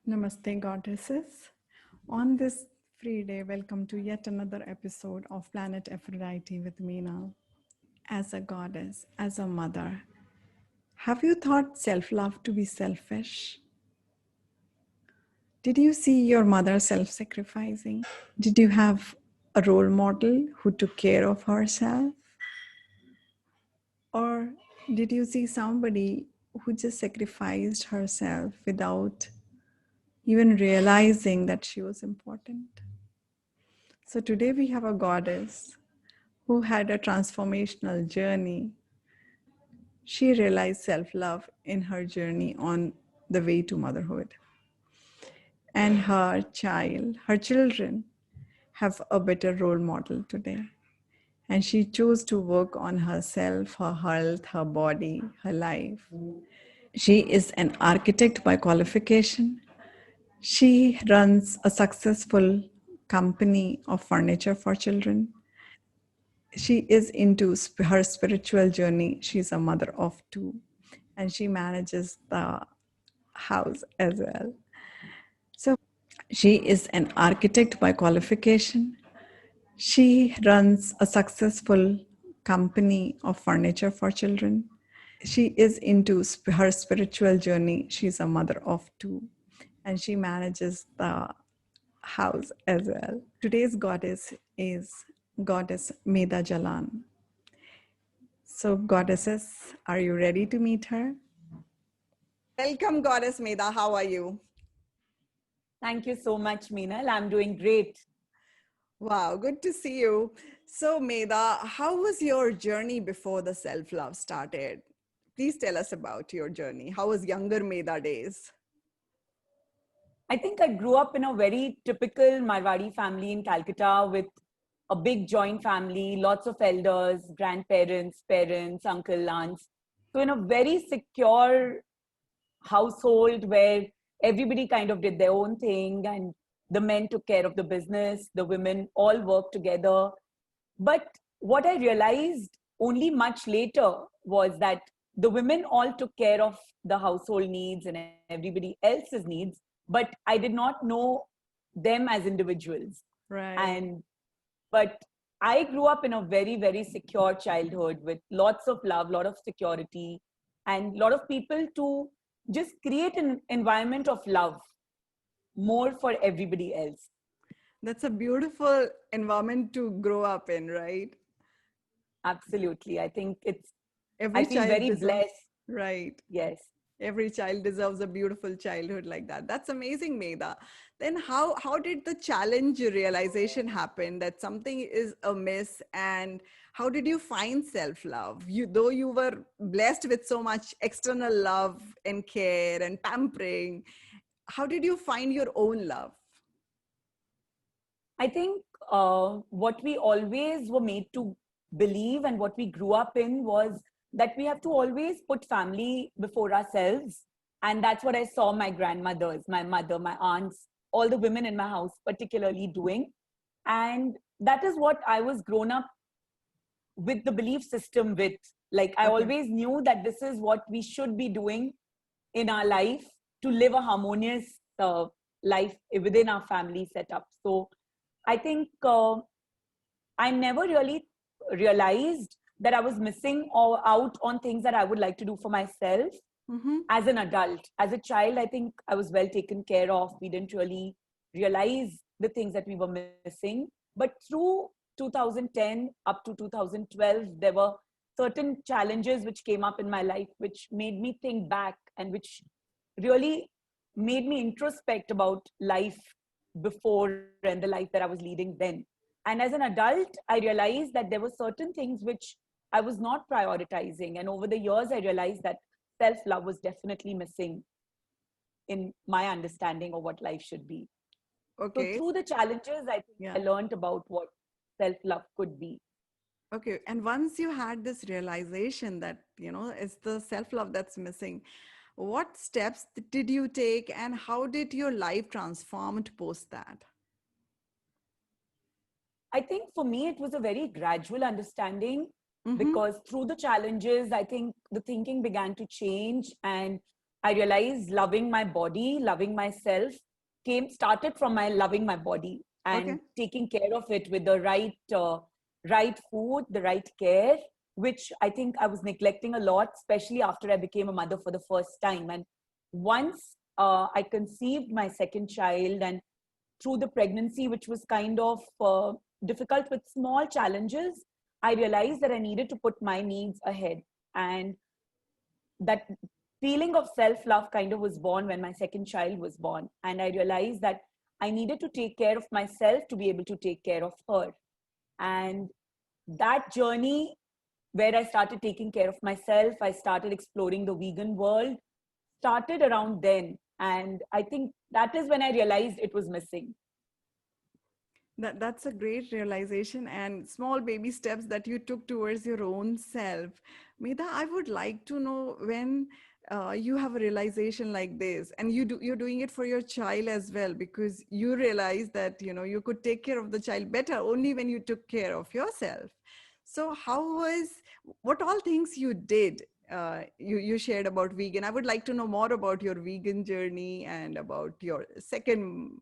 Namaste, goddesses. On this free day, welcome to yet another episode of Planet Aphrodite with Meena. As a goddess, as a mother, have you thought self love to be selfish? Did you see your mother self sacrificing? Did you have a role model who took care of herself? Or did you see somebody who just sacrificed herself without even realizing that she was important? So today we have a goddess who had a transformational journey. She realized self love in her journey on the way to motherhood. And her children have a better role model today. And she chose to work on herself, her health, her body, her life. She is an architect by qualification. She runs a successful company of furniture for children. She is into her spiritual journey. She's a mother of two, and she manages the house as well. So she is an architect by qualification. She runs a successful company of furniture for children. She is into her spiritual journey. She's a mother of two, and she manages the house as well. Today's goddess is Goddess Meda Jalan. So, goddesses, are you ready to meet her? Welcome, Goddess Meda. How are you? Thank you so much, Meenal. I'm doing great. Wow, good to see you. So, Meda, how was your journey before the self love started? Please tell us about your journey. How was younger Meda days? I think I grew up in a very typical Marwari family in Calcutta with a big joint family, lots of elders, grandparents, parents, uncle, aunts. So, in a very secure household where everybody kind of did their own thing and the men took care of the business, the women all worked together. But what I realized only much later was that the women all took care of the household needs and everybody else's needs, but I did not know them as individuals. Right. And but I grew up in a very, very secure childhood with lots of love, lot of security, and a lot of people to just create an environment of love more for everybody else. That's a beautiful environment to grow up in, right? Absolutely. I Every feel child very deserves, blessed. right? Yes. Every child deserves a beautiful childhood like that. That's amazing, Meda. Then how did the challenge realization happen that something is amiss, and how did you find self-love? You, though you were blessed with so much external love and care and pampering, how did you find your own love? I think what we always were made to believe and what we grew up in was that we have to always put family before ourselves. And that's what I saw my grandmothers, my mother, my aunts, all the women in my house particularly doing. And that is what I was grown up with the belief system with. Like I Okay. always knew that this is what we should be doing in our life to live a harmonious life within our family setup. So I think I never really realized that I was missing or out on things that I would like to do for myself Mm-hmm. as an adult. As a child, I think I was well taken care of. We didn't really realize the things that we were missing. But through 2010 up to 2012, there were certain challenges which came up in my life, which made me think back and which really made me introspect about life before and the life that I was leading then. And as an adult, I realized that there were certain things which I was not prioritizing. And over the years, I realized that self love was definitely missing in my understanding of what life should be. So, Okay. through the challenges, I think I Yeah. learned about what self love could be. Okay. And once you had this realization that, it's the self-love that's missing, what steps did you take, and how did your life transformed post that? I think for me, it was a very gradual understanding Mm-hmm. because through the challenges, I think the thinking began to change. And I realized loving my body, loving myself started from my loving my body Okay. and taking care of it with the right food, the right care, which I think I was neglecting a lot, especially after I became a mother for the first time. And once I conceived my second child, and through the pregnancy, which was kind of difficult with small challenges, I realized that I needed to put my needs ahead. And that feeling of self love kind of was born when my second child was born. And I realized that I needed to take care of myself to be able to take care of her. And that journey, where I started taking care of myself, I started exploring the vegan world, started around then. And I think that is when I realized it was missing. That's a great realization and small baby steps that you took towards your own self. Medha, I would like to know when you have a realization like this, and you're doing it for your child as well, because you realize that you could take care of the child better only when you took care of yourself. So what all things you did? You shared about vegan. I would like to know more about your vegan journey and about your second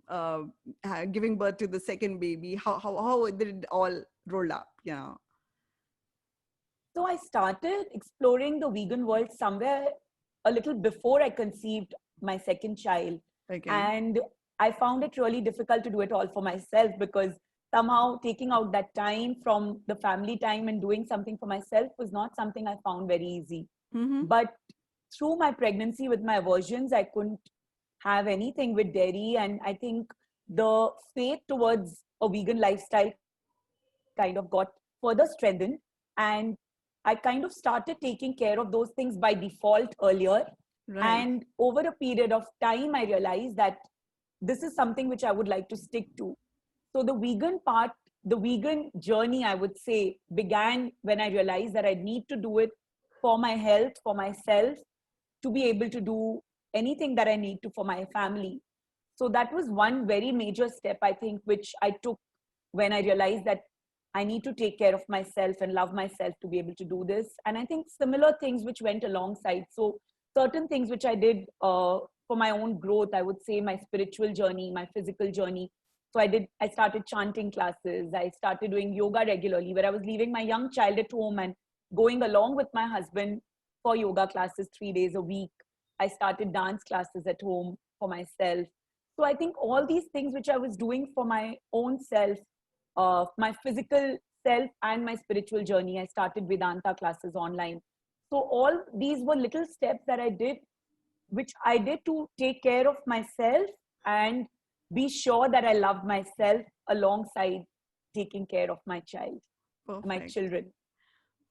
giving birth to the second baby. How did it all roll up? So I started exploring the vegan world somewhere a little before I conceived my second child. Okay. And I found it really difficult to do it all for myself, because somehow taking out that time from the family time and doing something for myself was not something I found very easy. Mm-hmm. But through my pregnancy with my aversions, I couldn't have anything with dairy. And I think the faith towards a vegan lifestyle kind of got further strengthened. And I kind of started taking care of those things by default earlier. Right. And over a period of time, I realized that this is something which I would like to stick to. So the vegan part, the vegan journey, I would say, began when I realized that I need to do it for my health, for myself, to be able to do anything that I need to for my family. So that was one very major step, I think, which I took when I realized that I need to take care of myself and love myself to be able to do this. And I think similar things which went alongside. So certain things which I did for my own growth, I would say my spiritual journey, my physical journey. So I started chanting classes. I started doing yoga regularly, where I was leaving my young child at home and going along with my husband for yoga classes 3 days a week. I started dance classes at home for myself. So I think all these things which I was doing for my own self, my physical self and my spiritual journey, I started Vedanta classes online. So all these were little steps that I did, which I did to take care of myself and be sure that I loved myself alongside taking care of my child, my Perfect. children.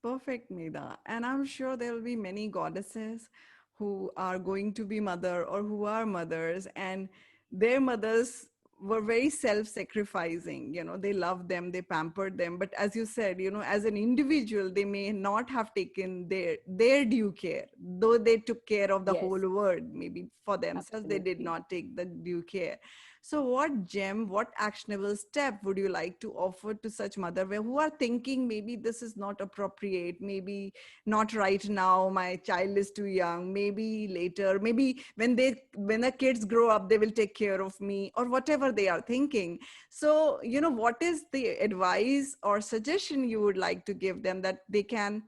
Perfect, Nida. And I'm sure there will be many goddesses who are going to be mother or who are mothers, and their mothers were very self-sacrificing. They loved them, they pampered them. But as you said, as an individual, they may not have taken their due care. Though they took care of the Yes, whole world, maybe for themselves, they did absolutely. not take the due care. So, what actionable step would you like to offer to such mother who are thinking maybe this is not appropriate, maybe not right now, my child is too young, maybe later, maybe when the kids grow up, they will take care of me, or whatever they are thinking. So, what is the advice or suggestion you would like to give them that they can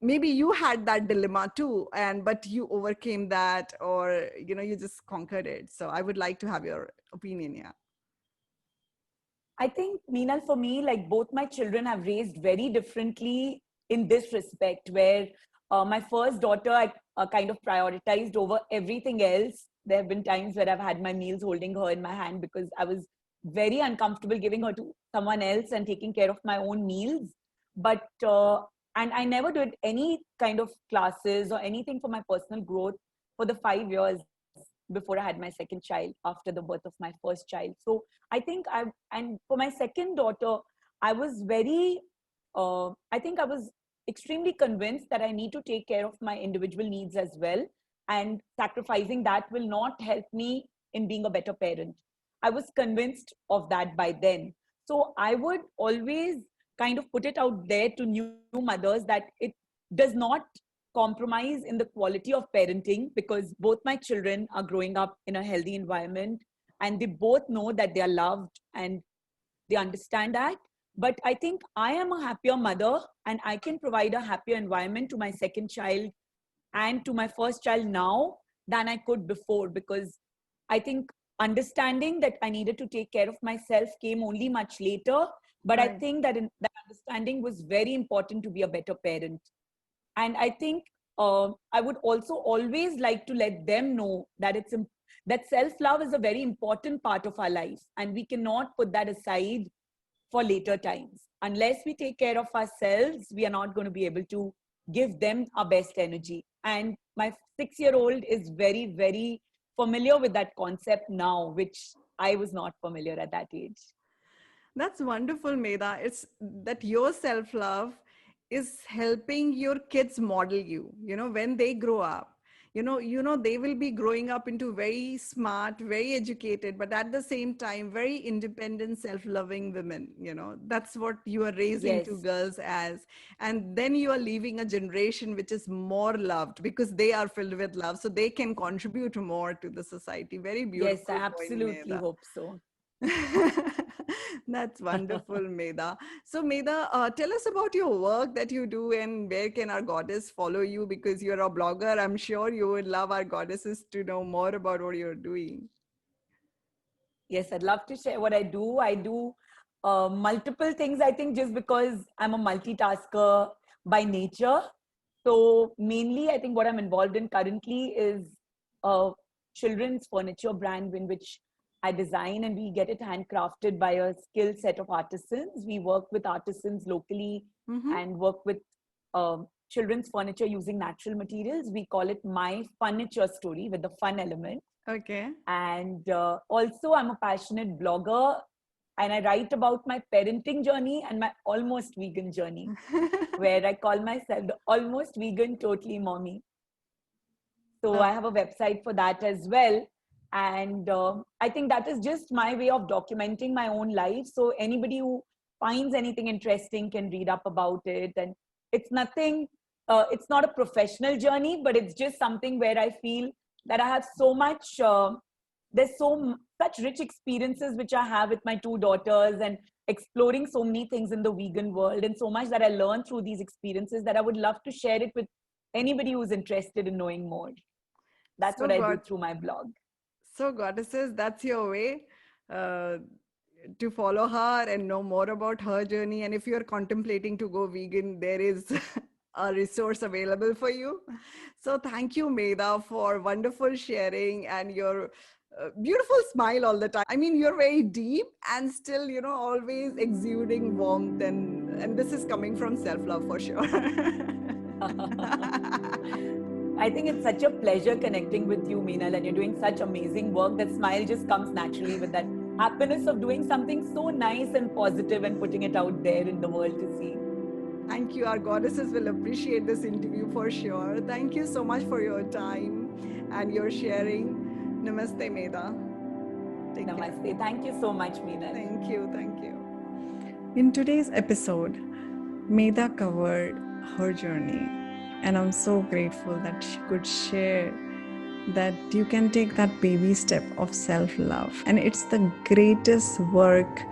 maybe you had that dilemma too, but you overcame that, or you just conquered it. So I would like to have your opinion. Yeah. I think, Meenal, for me, like both my children have raised very differently in this respect, where my first daughter, I kind of prioritized over everything else. There have been times where I've had my meals holding her in my hand because I was very uncomfortable giving her to someone else and taking care of my own meals. But, and I never did any kind of classes or anything for my personal growth for the 5 years before I had my second child after the birth of my first child. So I think and for my second daughter, I was I think I was extremely convinced that I need to take care of my individual needs as well. And sacrificing that will not help me in being a better parent. I was convinced of that by then. So I would always kind of put it out there to new mothers that it does not compromise in the quality of parenting, because both my children are growing up in a healthy environment and they both know that they are loved and they understand that. But I think I am a happier mother and I can provide a happier environment to my second child and to my first child now than I could before, because I think understanding that I needed to take care of myself came only much later. But I Right. think that that understanding was very important to be a better parent. And I think I would also always like to let them know that that self-love is a very important part of our life, and we cannot put that aside for later times. Unless we take care of ourselves, we are not going to be able to give them our best energy. And my 6-year-old is very, very familiar with that concept now, which I was not familiar at that age. That's wonderful, Medha. It's that your self love is helping your kids model you, when they grow up. They will be growing up into very smart, very educated, but at the same time, very independent, self loving women. That's what you are raising two Yes, girls as. And then you are leaving a generation which is more loved because they are filled with love. So they can contribute more to the society. Very yes, I beautiful point, absolutely Medha. hope so. That's wonderful, Medha. So, Medha, tell us about your work that you do and where can our goddess follow you? Because you're a blogger, I'm sure you would love our goddesses to know more about what you're doing. Yes, I'd love to share what I do. I do multiple things, I think, just because I'm a multitasker by nature. So, mainly, I think what I'm involved in currently is a children's furniture brand in which I design and we get it handcrafted by a skilled set of artisans. We work with artisans locally Mm-hmm. and work with children's furniture using natural materials. We call it My Furniture Story with the fun element. Okay. And also, I'm a passionate blogger and I write about my parenting journey and my almost vegan journey, where I call myself the almost vegan, totally mommy. So I have a website for that as well. And I think that is just my way of documenting my own life. So anybody who finds anything interesting can read up about it. And it's nothing, it's not a professional journey, but it's just something where I feel that I have so much, there's such rich experiences which I have with my two daughters and exploring so many things in the vegan world, and so much that I learned through these experiences that I would love to share it with anybody who's interested in knowing more. That's so, what I do God, through my blog. so goddesses, that's your way. Uh, to follow her and know more about her journey. And if you're contemplating to go vegan, there is a resource available for you. So thank you, Medha, for wonderful sharing and your beautiful smile all the time. I mean, you're very deep and still, always exuding warmth, and this is coming from self-love for sure. I think it's such a pleasure connecting with you, Meenal, and you're doing such amazing work. That smile just comes naturally with that happiness of doing something so nice and positive and putting it out there in the world to see. Thank you. Our goddesses will appreciate this interview for sure. Thank you so much for your time and your sharing. Namaste, Medha. Take care. Namaste. Thank you so much, Meenal. Thank you. Thank you. In today's episode, Medha covered her journey, and I'm so grateful that she could share that you can take that baby step of self-love, and it's the greatest work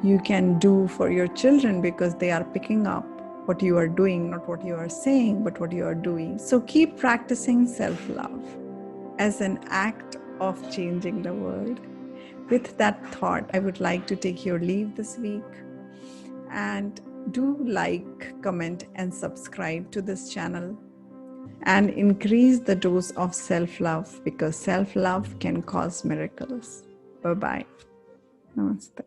you can do for your children because they are picking up what you are doing, not what you are saying, but what you are doing. So keep practicing self-love as an act of changing the world. With that thought, I would like to take your leave this week, and do like, comment, and subscribe to this channel, and increase the dose of self-love, because self-love can cause miracles. Bye-bye. Namaste.